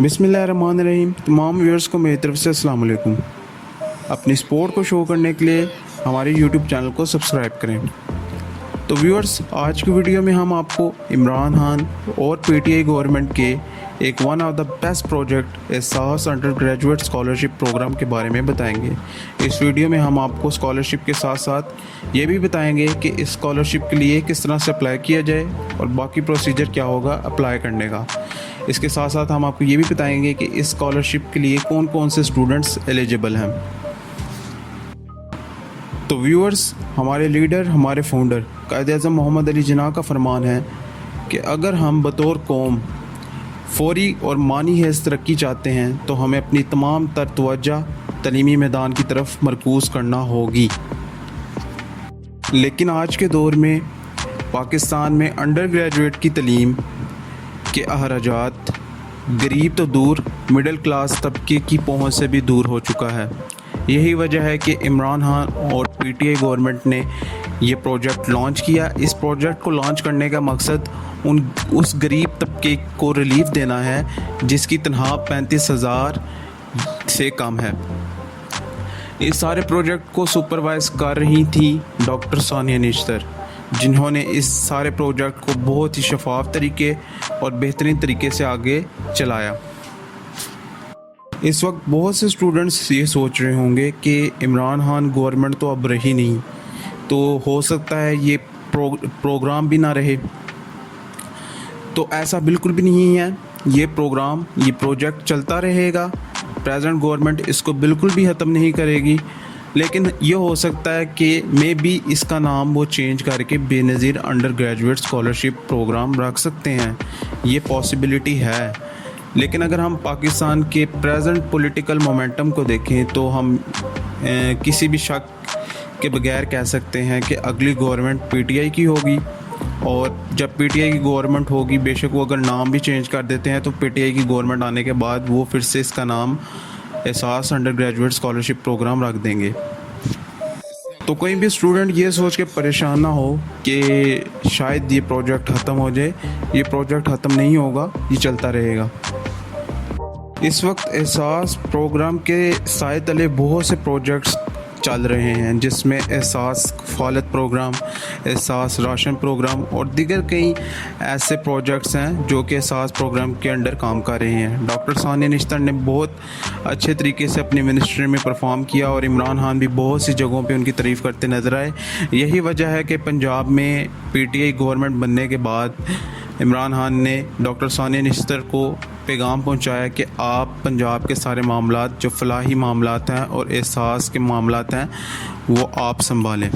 बिस्मिल्लाहिर्रहमानिर्रहीम। तमाम व्यूअर्स को मेरी तरफ से अस्सलाम वालेकुम। अपनी सपोर्ट को शो करने के लिए हमारे यूट्यूब चैनल को सब्सक्राइब करें। तो व्यूअर्स, आज की वीडियो में हम आपको इमरान खान और पीटीआई गवर्नमेंट के एक one of the best project एहसास अंडर ग्रेजुएट स्कॉलरशिप प्रोग्राम के बारे में बताएंगे। इस वीडियो में हम आपको स्कॉलरशिप के साथ साथ ये भी बताएंगे कि इस स्कॉलरशिप के लिए किस तरह से अप्लाई किया जाए और बाकी प्रोसीजर क्या होगा अप्लाई करने का। इसके साथ साथ हम आपको ये भी बताएंगे कि इस स्कॉलरशिप के लिए कौन कौन से स्टूडेंट्स एलिजिबल हैं। तो व्यूअर्स, हमारे लीडर, हमारे फाउंडर कायद-ए-आज़म मोहम्मद अली जिन्ना का फरमान है कि अगर हम बतौर कौम फौरी और मानी हैज़ तरक्की चाहते हैं तो हमें अपनी तमाम तर तवज्जो तलीमी मैदान की तरफ मरकूज़ करना होगी। लेकिन आज के दौर में पाकिस्तान में अंडर ग्रेजुएट की तलीम के अखराजात गरीब तो दूर, मिडिल क्लास तबके की पहुंच से भी दूर हो चुका है। यही वजह है कि इमरान खान और पीटीआई गवर्नमेंट ने ये प्रोजेक्ट लॉन्च किया। इस प्रोजेक्ट को लॉन्च करने का मकसद उस गरीब तबके को रिलीफ देना है जिसकी तनख्वाह 35,000 से कम है। इस सारे प्रोजेक्ट को सुपरवाइज कर रही थी डॉक्टर सानिया निश्तर, जिन्होंने इस सारे प्रोजेक्ट को बहुत ही शफाफ तरीके और बेहतरीन तरीके से आगे चलाया। इस वक्त बहुत से स्टूडेंट्स ये सोच रहे होंगे कि इमरान खान गवर्नमेंट तो अब रही नहीं, तो हो सकता है ये प्रोग्राम भी ना रहे। तो ऐसा बिल्कुल भी नहीं है। ये प्रोजेक्ट चलता रहेगा। प्रेजेंट गवर्नमेंट इसको बिल्कुल भी ख़त्म नहीं करेगी। लेकिन ये हो सकता है कि मे बी इसका नाम वो चेंज करके Benazir undergraduate scholarship programme रख सकते हैं। ये पॉसिबिलिटी है। लेकिन अगर हम पाकिस्तान के प्रेजेंट पॉलिटिकल मोमेंटम को देखें तो हम किसी भी शक के बगैर कह सकते हैं कि अगली गवर्नमेंट पीटीआई की होगी। और जब पीटीआई की गवर्नमेंट होगी, बेशक वो अगर नाम भी चेंज कर देते हैं तो पीटीआई की गवर्नमेंट आने के बाद वो फिर से इसका नाम एहसास अंडर ग्रेजुएट स्कॉलरशिप प्रोग्राम रख देंगे। तो कोई भी स्टूडेंट ये सोच के परेशान ना हो कि शायद ये प्रोजेक्ट ख़त्म हो जाए। ये प्रोजेक्ट ख़त्म नहीं होगा, ये चलता रहेगा। इस वक्त एहसास प्रोग्राम के साए तले बहुत से प्रोजेक्ट्स चल रहे हैं, जिसमें एहसास कफ़ालत प्रोग्राम, एहसास राशन प्रोग्राम और दीगर कई ऐसे प्रोजेक्ट्स हैं जो कि एहसास प्रोग्राम के अंडर काम कर रहे हैं। डॉक्टर सानिया निश्तर ने बहुत अच्छे तरीके से अपनी मिनिस्ट्री में परफॉर्म किया और इमरान खान भी बहुत सी जगहों पे उनकी तारीफ़ करते नज़र आए। यही वजह है कि पंजाब में पीटीआई गवर्नमेंट बनने के बाद इमरान खान ने डॉक्टर सानिया निश्तर को पैगाम पहुंचाया कि आप पंजाब के सारे मामलात, जो फलाही मामलात हैं और एहसास के मामलात हैं, वो आप संभालें।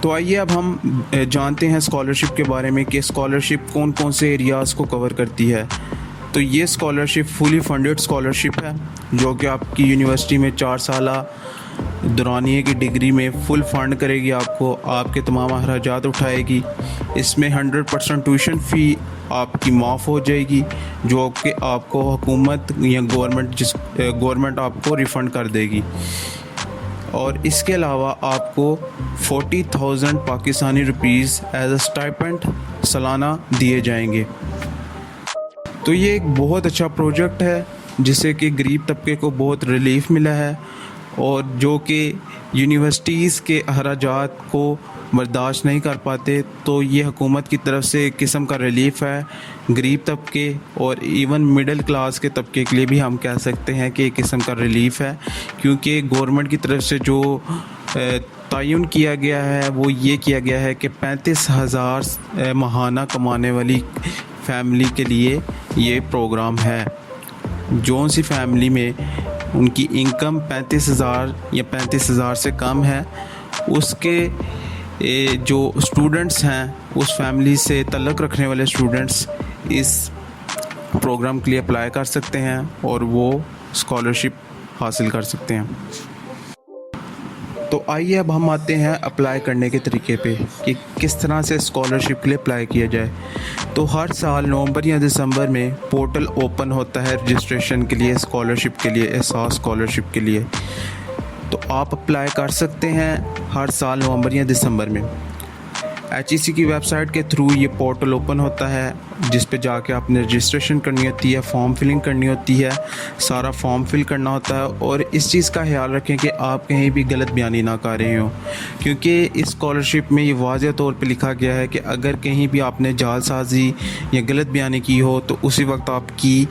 तो आइए अब हम जानते हैं स्कॉलरशिप के बारे में कि स्कॉलरशिप कौन कौन से एरियाज़ को कवर करती है। तो ये स्कॉलरशिप फुली फंडेड स्कॉलरशिप है जो कि आपकी यूनिवर्सिटी में 4 साला दौरानिए की डिग्री में फुल फंड करेगी, आपको आपके तमाम अखराजात उठाएगी। इसमें 100% ट्यूशन फ़ी आपकी माफ़ हो जाएगी जो कि आपको हुकूमत या गवर्नमेंट आपको रिफ़ंड कर देगी। और इसके अलावा आपको 40,000 Pakistani rupees as a stipend सालाना दिए जाएंगे। तो ये एक बहुत अच्छा प्रोजेक्ट है जिससे कि गरीब तबके को बहुत रिलीफ मिला है और जो कि यूनिवर्सिटीज़ के अखराजात को बर्दाश्त नहीं कर पाते, तो ये हुकूमत की तरफ से एक किस्म का रिलीफ है। गरीब तबके और इवन मिडिल क्लास के तबके के लिए भी हम कह सकते हैं कि एक किस्म का रिलीफ है, क्योंकि गवर्नमेंट की तरफ से जो तयन किया गया है वो ये किया गया है कि 35,000 माहाना कमाने वाली फैमिली के लिए ये प्रोग्राम है। जो सी फैमिली में उनकी इनकम 35,000 या 35,000 से कम है, उसके जो स्टूडेंट्स हैं, उस फैमिली से तल्लुक़ रखने वाले स्टूडेंट्स इस प्रोग्राम के लिए अप्लाई कर सकते हैं और वो स्कॉलरशिप हासिल कर सकते हैं। तो आइए अब हम आते हैं अप्लाई करने के तरीके पे कि किस तरह से स्कॉलरशिप के लिए अप्लाई किया जाए। तो हर साल नवंबर या दिसंबर में पोर्टल ओपन होता है रजिस्ट्रेशन के लिए, स्कॉलरशिप के लिए, एहसास स्कॉलरशिप के लिए। तो आप अप्लाई कर सकते हैं हर साल नवंबर या दिसंबर में। HEC की वेबसाइट के थ्रू ये पोर्टल ओपन होता है, जिस पे जाके आपने रजिस्ट्रेशन करनी होती है, फॉर्म फिलिंग करनी होती है, सारा फॉर्म फिल करना होता है। और इस चीज़ का ख्याल रखें कि आप कहीं भी गलत बयानी ना कर रहे हो, क्योंकि इस स्कॉलरशिप में ये वाज़ेह तौर पे लिखा गया है कि अगर कहीं भी आपने जालसाजी या गलत बयानी की हो तो उसी वक्त आपकी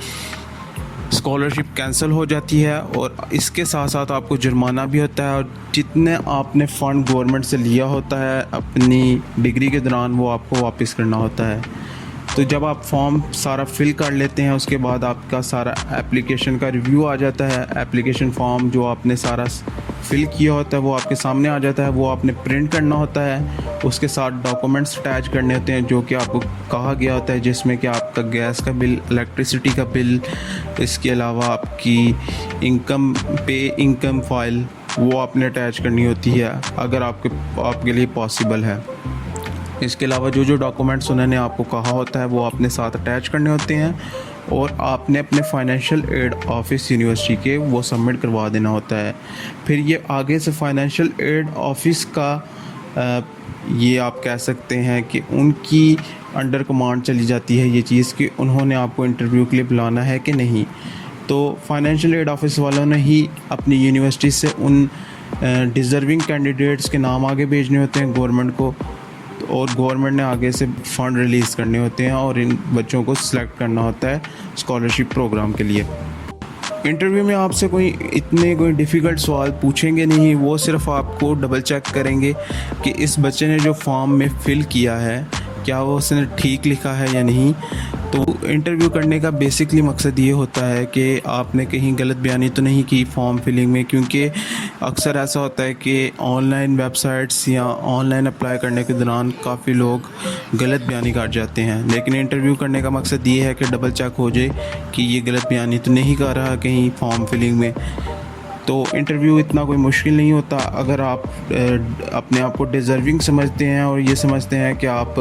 स्कॉलरशिप कैंसिल हो जाती है, और इसके साथ साथ आपको जुर्माना भी होता है, और जितने आपने फ़ंड गवर्नमेंट से लिया होता है अपनी डिग्री के दौरान वो आपको वापस करना होता है। तो जब आप फॉर्म सारा फिल कर लेते हैं उसके बाद आपका सारा एप्लीकेशन का रिव्यू आ जाता है। एप्लीकेशन फॉर्म जो आपने सारा फिल किया होता है वो आपके सामने आ जाता है, वो आपने प्रिंट करना होता है, उसके साथ डॉक्यूमेंट्स अटैच करने होते हैं जो कि आपको कहा गया होता है, जिसमें कि आपका गैस का बिल, इलेक्ट्रिसिटी का बिल, इसके अलावा आपकी इनकम फ़ाइल वो आपने अटैच करनी होती है अगर आपके लिए पॉसिबल है। इसके अलावा जो डॉक्यूमेंट्स उन्होंने आपको कहा होता है वो आपने साथ अटैच करने होते हैं, और आपने अपने फाइनेंशियल एड ऑफिस यूनिवर्सिटी के वो सबमिट करवा देना होता है। फिर ये आगे से फाइनेंशियल एड ऑफिस का ये आप कह सकते हैं कि उनकी अंडर कमांड चली जाती है ये चीज़ कि उन्होंने आपको इंटरव्यू के लिए बुलाना है कि नहीं। तो फाइनेंशियल एड ऑफिस वालों ने ही अपनी यूनिवर्सिटी से उन डिज़र्विंग कैंडिडेट्स के नाम आगे भेजने होते हैं गवर्नमेंट को, और गवर्नमेंट ने आगे से फ़ंड रिलीज़ करने होते हैं और इन बच्चों को सिलेक्ट करना होता है स्कॉलरशिप प्रोग्राम के लिए। इंटरव्यू में आपसे कोई डिफ़िकल्ट सवाल पूछेंगे नहीं, वो सिर्फ आपको डबल चेक करेंगे कि इस बच्चे ने जो फॉर्म में फ़िल किया है क्या वो उसने ठीक लिखा है या नहीं। तो इंटरव्यू करने का बेसिकली मकसद ये होता है कि आपने कहीं गलत बयानी तो नहीं की फॉर्म फिलिंग में, क्योंकि अक्सर ऐसा होता है कि ऑनलाइन वेबसाइट्स या ऑनलाइन अप्लाई करने के दौरान काफ़ी लोग गलत बयानी कर जाते हैं। लेकिन इंटरव्यू करने का मकसद ये है कि डबल चेक हो जाए कि ये गलत बयानी तो नहीं कर रहा कहीं फॉर्म फिलिंग में। तो इंटरव्यू इतना कोई मुश्किल नहीं होता अगर आप अपने आप को डिज़र्विंग समझते हैं और ये समझते हैं कि आप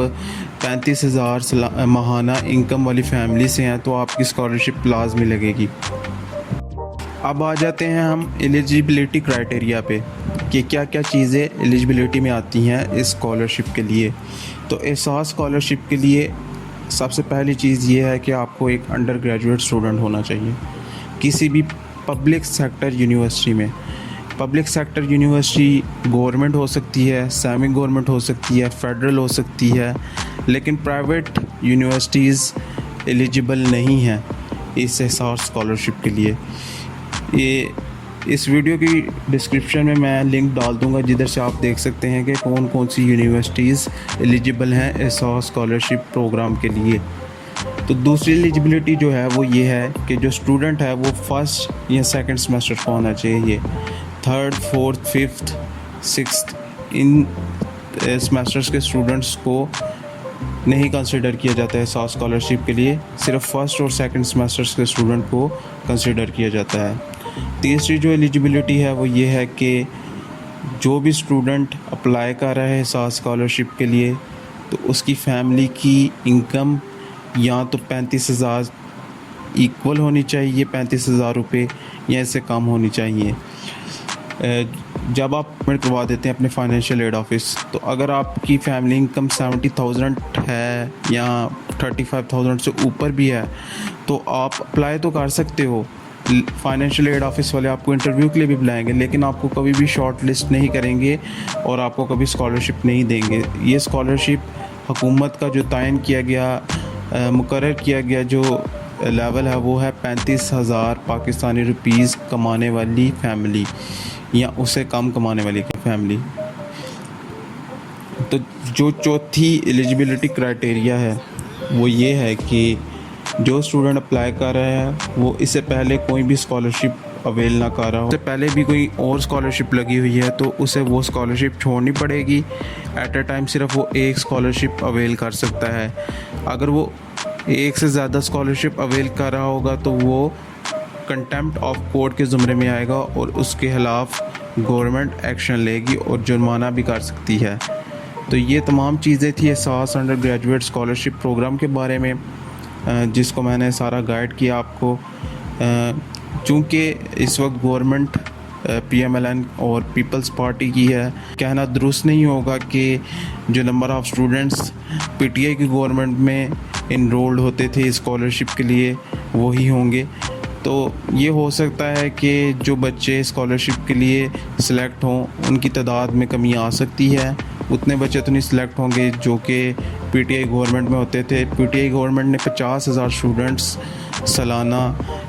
35,000 माहाना इनकम वाली फैमिली से हैं तो आपकी स्कॉलरशिप लाजमी लगेगी। अब आ जाते हैं हम एलिजिबिलिटी क्राइटेरिया पे कि क्या क्या चीज़ें एलिजिबिलिटी में आती हैं इस स्कॉलरशिप के लिए। तो एहसास स्कॉलरशिप के लिए सबसे पहली चीज़ ये है कि आपको एक अंडर ग्रेजुएट स्टूडेंट होना चाहिए किसी भी पब्लिक सेक्टर यूनिवर्सिटी में। पब्लिक सेक्टर यूनिवर्सिटी गवर्नमेंट हो सकती है, सेमी गवर्नमेंट हो सकती है, फेडरल हो सकती है, लेकिन प्राइवेट यूनिवर्सिटीज़ एलिजिबल नहीं हैं इस एहसास स्कॉलरशिप के लिए। ये इस वीडियो की डिस्क्रिप्शन में मैं लिंक डाल दूंगा जिधर से आप देख सकते हैं कि कौन कौन सी यूनिवर्सिटीज़ एलिजिबल हैं एहसास स्कॉलरशिप प्रोग्राम के लिए। तो दूसरी एलिजिबिलिटी जो है वो ये है कि जो स्टूडेंट है वो फर्स्ट या सेकंड सेमेस्टर का होना चाहिए। थर्ड, फोर्थ, फिफ्थ, सिक्स्थ इन सेमेस्टर्स के स्टूडेंट्स को नहीं कंसिडर किया जाता है एहसास स्कॉलरशिप के लिए, सिर्फ फर्स्ट और सेकंड सेमेस्टर्स के स्टूडेंट को कंसिडर किया जाता है। तीसरी जो एलिजिबिलिटी है वो ये है कि जो भी स्टूडेंट अप्लाई कर रहा है एहसास स्कॉलरशिप के लिए तो उसकी फैमिली की इनकम या तो 35,000 इक्वल होनी चाहिए, 35,000 रुपये, या इससे कम होनी चाहिए। जब आप पेमेंट करवा देते हैं अपने फाइनेंशियल एड ऑफिस, तो अगर आपकी फैमिली इनकम 70,000 है या 35,000 से ऊपर भी है तो आप अप्लाई तो कर सकते हो। फाइनेंशियल एड ऑफिस वाले आपको इंटरव्यू के लिए भी बुलाएंगे, लेकिन आपको कभी भी शॉर्ट लिस्ट नहीं करेंगे और आपको कभी स्कॉलरशिप नहीं देंगे। ये स्कॉलरशिप हुकूमत का जो तयन किया गया, मुकर्रर किया गया जो लेवल है वो है 35,000 पाकिस्तानी रुपीज़ कमाने वाली फैमिली या उससे कम कमाने वाली फैमिली। तो जो चौथी एलिजिबिलिटी क्राइटेरिया है वो ये है कि जो स्टूडेंट अप्लाई कर रहा है वो इससे पहले कोई भी स्कॉलरशिप अवेल ना कर रहा हो, इससे पहले भी कोई और स्कॉलरशिप लगी हुई है तो उसे वो स्कॉलरशिप छोड़नी पड़ेगी। एट अ टाइम सिर्फ वो एक स्कॉलरशिप अवेल कर सकता है। अगर वो एक से ज़्यादा स्कॉलरशिप अवेल कर रहा होगा तो वो कंटेम्प्ट ऑफ कोर्ट के ज़ुमरे में आएगा और उसके ख़िलाफ़ गवर्नमेंट एक्शन लेगी और जुर्माना भी कर सकती है। तो ये तमाम चीज़ें थी एहसास अंडर ग्रेजुएट स्कॉलरशिप प्रोग्राम के बारे में, जिसको मैंने सारा गाइड किया आपको। चूँकि इस वक्त गवर्नमेंट PMLN और पीपल्स पार्टी की है। कहना दुरुस्त नहीं होगा कि जो नंबर ऑफ़ स्टूडेंट्स PTI की गवर्नमेंट में इनरोल्ड होते थे स्कॉलरशिप के लिए वही होंगे। तो ये हो सकता है कि जो बच्चे स्कॉलरशिप के लिए सिलेक्ट हों उनकी तादाद में कमी आ सकती है। उतने बच्चे तो नहीं सिलेक्ट होंगे जो कि PTI गवर्नमेंट में होते थे। PTI गवर्नमेंट ने 50,000 स्टूडेंट्स सालाना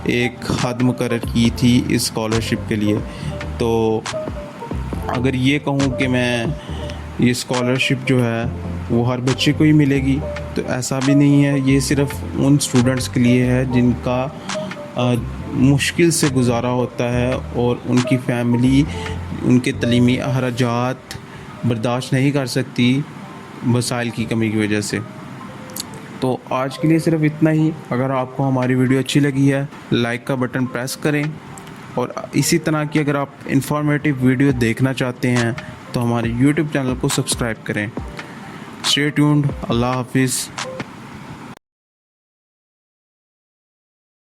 एक हद मुकर्रर की थी इस स्कॉलरशिप के लिए। तो अगर ये कहूँ कि मैं ये स्कॉलरशिप जो है वो हर बच्चे को ही मिलेगी तो ऐसा भी नहीं है। ये सिर्फ़ उन स्टूडेंट्स के लिए है जिनका मुश्किल से गुजारा होता है और उनकी फ़ैमिली उनके तलीमी अखराजात बर्दाश्त नहीं कर सकती वसाइल की कमी की वजह से। तो आज के लिए सिर्फ इतना ही। अगर आपको हमारी वीडियो अच्छी लगी है लाइक का बटन प्रेस करें और इसी तरह की अगर आप इंफॉर्मेटिव वीडियो देखना चाहते हैं तो हमारे YouTube चैनल को सब्सक्राइब करें। Stay tuned. अल्लाह हाफिज़।